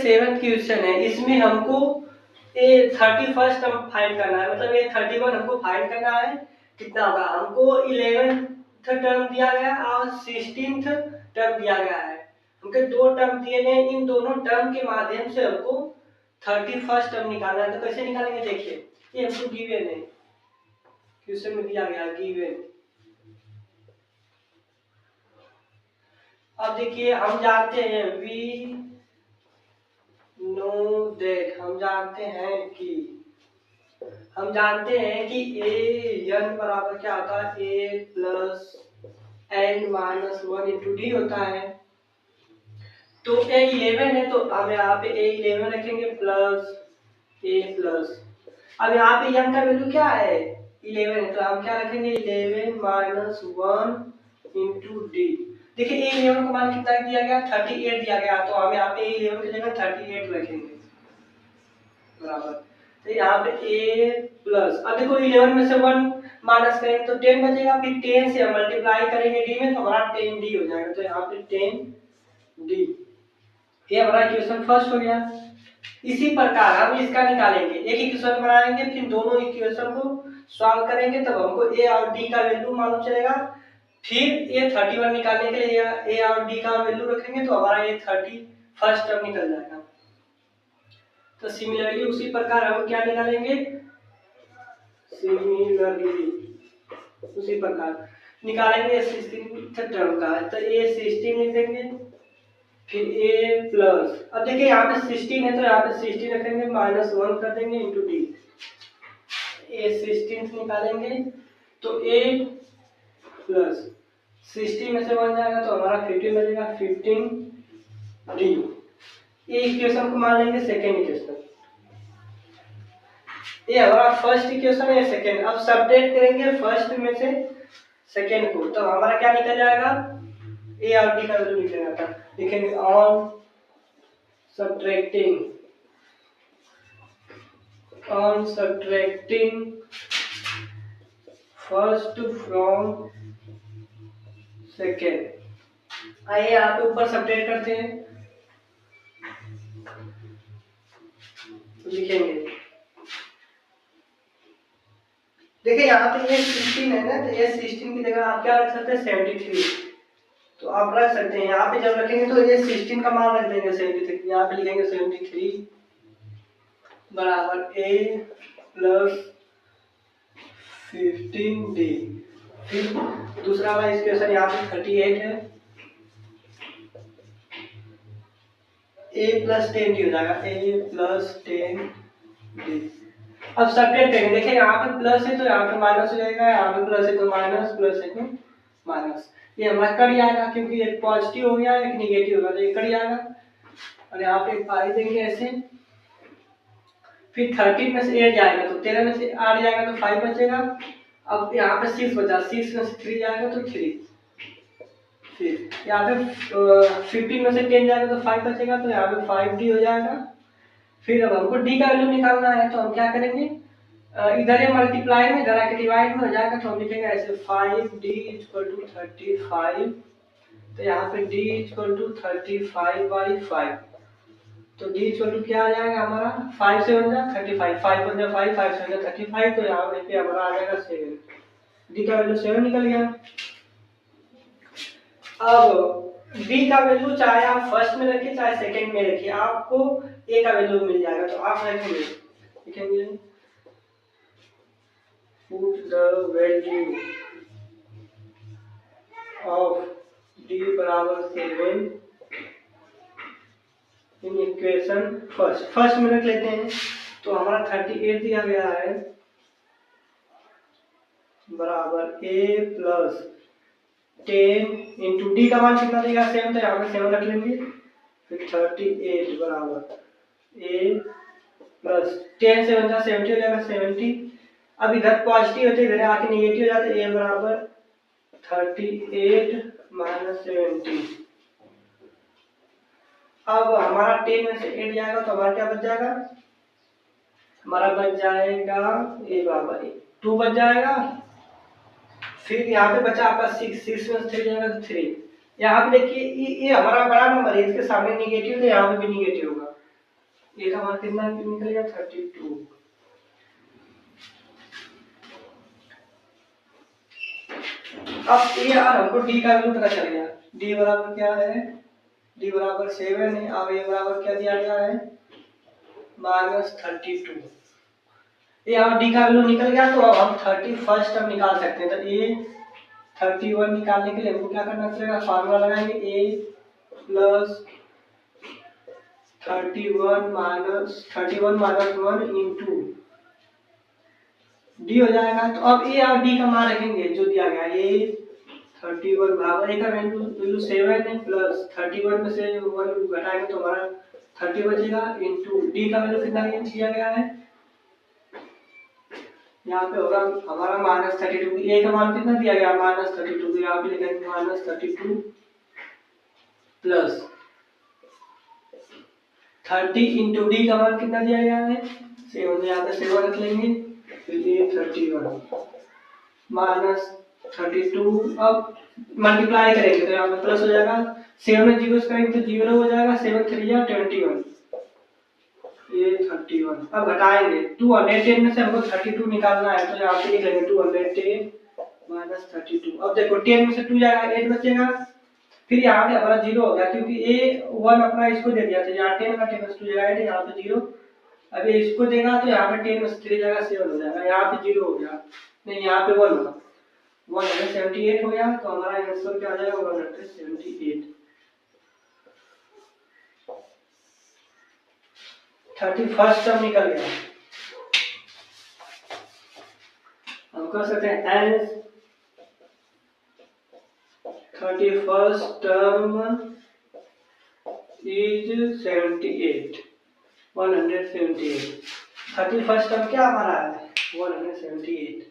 7th question है, इसमें हमको ए 31st टर्म फाइंड करना है, मतलब ये 31 हमको फाइंड करना है। कितना होगा, हमको 11th टर्म दिया गया और 16th टर्म दिया गया है। हमके दो टर्म दिए गए, इन दोनों टर्म के माध्यम से हमको 31st टर्म निकालना है। तो कैसे निकालेंगे, देखिए ये हमको गिवन है, क्वेश्चन में दिया गया गिवन। अब देखिए हम जानते हैं वी नो दैट, हम जानते हैं कि ए एन बराबर क्या होता है, A plus N minus 1 into D होता है। तो ए 11 है तो हम यहाँ पे ए 11 रखेंगे प्लस ए प्लस, अब यहाँ पे एन का वैल्यू क्या है 11 है, तो हम क्या रखेंगे 11 माइनस 1 इंटू डी। देखिए ए 11 का मान कितना दिया गया, 38 दिया गया, तो हम यहाँ पे ए 11 की जगह 38 रखेंगे बराबर। तो यहाँ पे ए प्लस, अब देखो 11 में से 1 माइनस करेंगे तो 10 बचेगा, फिर 10 से मल्टीप्लाई करेंगे डी में तो हमारा 10 डी हो जाएगा। तो यहाँ पे 10 डी, ये हमारा इक्वेशन फर्स्ट हो गया। इसी प्रकार हम इसका निकालेंगे, एक इक्वेशन बनाएंगे, फिर दोनों इक्वेशन को सॉल्व करेंगे, तब हमको ए और डी का वैल्यू मालूम चलेगा। फिर ये 31 निकालने के लिए ए और डी का वैल्यू रखेंगे तो हमारा ये 31st टर्म निकल जाएगा। तो सिमिलरली उसी प्रकार हम क्या निकालेंगे, उसी प्रकार निकालेंगे 16th टर्म का। तो ये 16 लिख देंगे, फिर ए प्लस, अब देखिए यहाँ पे 16 है तो यहाँ पे 16 रखेंगे, माइनस 1 कर देंगे इंटू डी। ए 16 निकालेंगे तो ए प्लस 16 में से 1 जाएगा तो हमारा 15 बचेगा, 15 डी। ये इक्वेशन को मान लेंगे सेकेंड इक्वेशन, ये हमारा फर्स्ट इक्वेशन है, सेकेंड। अब सब्ट्रैक्ट करेंगे फर्स्ट में से सेकेंड को, तो हमारा क्या निकल जाएगा, ए और डी का वैल्यू निकल जाता है। लिखेंगे on subtracting first from second. आइए यहाँ पे ऊपर सब्ट्रैक्ट करते हैं, तो लिखेंगे देखिए यहाँ पे ये 16 है ना, तो ये 16 की जगह आप क्या रख सकते हैं 73, तो आप रख सकते हैं। यहाँ पे जब रखेंगे तो ये 16 का मान रख देंगे 73, यहाँ पे लिखेंगे 73 बराबर ए प्लस 15 डी। फिर दूसरा वाला इक्वेशन यहाँ पे 38 है, ए प्लस 10 डी हो जाएगा, ए प्लस 10 डी। अब सब्ट्रैक्ट करेंगे, देखिए यहाँ पे प्लस है तो यहाँ पे माइनस हो जाएगा, यहाँ पे प्लस है तो माइनस, प्लस है तो माइनस, ये हमारा कट जाएगा क्योंकि एक पॉजिटिव हो गया एक निगेटिव होगा, तो ये कट जाएगा। और यहाँ पे पाई देंगे ऐसे, फिर 13 में से 8 जाएगा तो 13 में से 8 जाएगा तो 5 बचेगा। अब यहाँ पे 6 बचा, 6 में से 3 जाएगा तो 3, फिर यहाँ पे 15 में से 10 जाएगा तो 5 बचेगा, तो यहाँ पे 5d हो जाएगा। फिर अब हमको d का वैल्यू निकालना है, तो हम क्या करेंगे, इधर ये मल्टीप्लाई में इधर आके डिवाइड में हो जाएगा, तो हम लिखेंगे ऐसे 5d = 35। तो यहाँ पे d = 35/5, तो d = क्या आ जाएगा हमारा 5 से बन जाए 35, 5 बन जाए 5, 5 से बन जाए 35, तो यहाँ पे हमारा आ जाएगा 7, d का वैल्यू 7 निकल गया। अब d का वैल्यू चाहे आप फर्स्ट में रखिए चाहे सेकंड में रखिए, आपको a का वैल्यू मिल जाएगा, तो आप रखेंगे, लिखेंगे put the value of d बराबर 7 इन इक्वेशन फर्स्ट में रख लेते हैं, तो हमारा 38 दिया गया है बराबर a प्लस 10 इंटू डी का मान कितना देगा 7, तो यहाँ पे 7 रख लेंगे, फिर 38 बराबर a प्लस 10 से बन जाए 70 हो जाएगा 70। अब इधर पॉजिटिव होते इधर आके निगेटिव हो जाते, a बराबर 38 माइनस 70। अब हमारा 10 में से 8 जाएगा तो हमारा क्या बच जाएगा, हमारा बच जाएगा a बराबर 2 बच जाएगा। फिर यहाँ पे बचा आपका 6 में से 3 जाएगा तो 3। यहाँ पे देखिए ये हमारा बड़ा नंबर है, इसके सामने निगेटिव तो यहाँ पे भी निगेटिव होगा, ए का मान कितना निकलेगा 32। अब ये यार हमको डी का वैल्यू पता चल गया। डी बराबर क्या है, डी बराबर 7 है। अब ए बराबर क्या दिया गया है -32। ये अब डी का वैल्यू निकल गया तो अब हम 31 टर्म निकाल सकते हैं। तो ए 31 निकालने के लिए हमको क्या करना पड़ेगा, फार्मूला लगाएंगे ए प्लस 31 माइनस 1 इंटू डी हो जाएगा। तो अब ए और डी का मान रखेंगे जो दिया गया ए 31 बराबर ए का वैल्यू 7 है प्लस 31 में से 1 घटाएंगे तो हमारा 30 बचेगा इंटू डी का वैल्यू कितना दिया गया है, यहाँ पे होगा हमारा -32। ए का मान कितना दिया गया -32, तो यहाँ पे लिखेंगे -32 प्लस 30 इंटू डी का मान कितना दिया गया है 7, यहाँ पे 7 रख लेंगे। फिर ये 31 -32 अब मल्टीप्लाई करेंगे तो यहाँ पे प्लस हो जाएगा। 7 में 0 करेंगे तो 0 हो जाएगा। 7 3 या 21 ये 31। अब घटाएंगे 210 में से हमको 32 निकालना है तो यहाँ पे लिख लेंगे 210 माइनस 32। अब देखो 10 में से 2 जाएगा 8 बचेगा। फिर यहाँ पे हमारा 0 हो गया क्योंकि ए 1 अपना इसको दे दिया था। यहाँ 10 का 10 में से 2 जाएगा 8, यहाँ पे 0। अब ये इसको देगा तो यहाँ पे 10 में से 3 जाएगा 7 हो जाएगा। यहाँ पे 0 हो गया, नहीं यहाँ पे 1 होगा, 178 हो गया। तो हमारा आंसर क्या आ जाएगा 178। 31 टर्म निकल गया। हम कर सकते हैं एंड 31 टर्म इज 78, 178। 31 टर्म क्या हमारा है 178।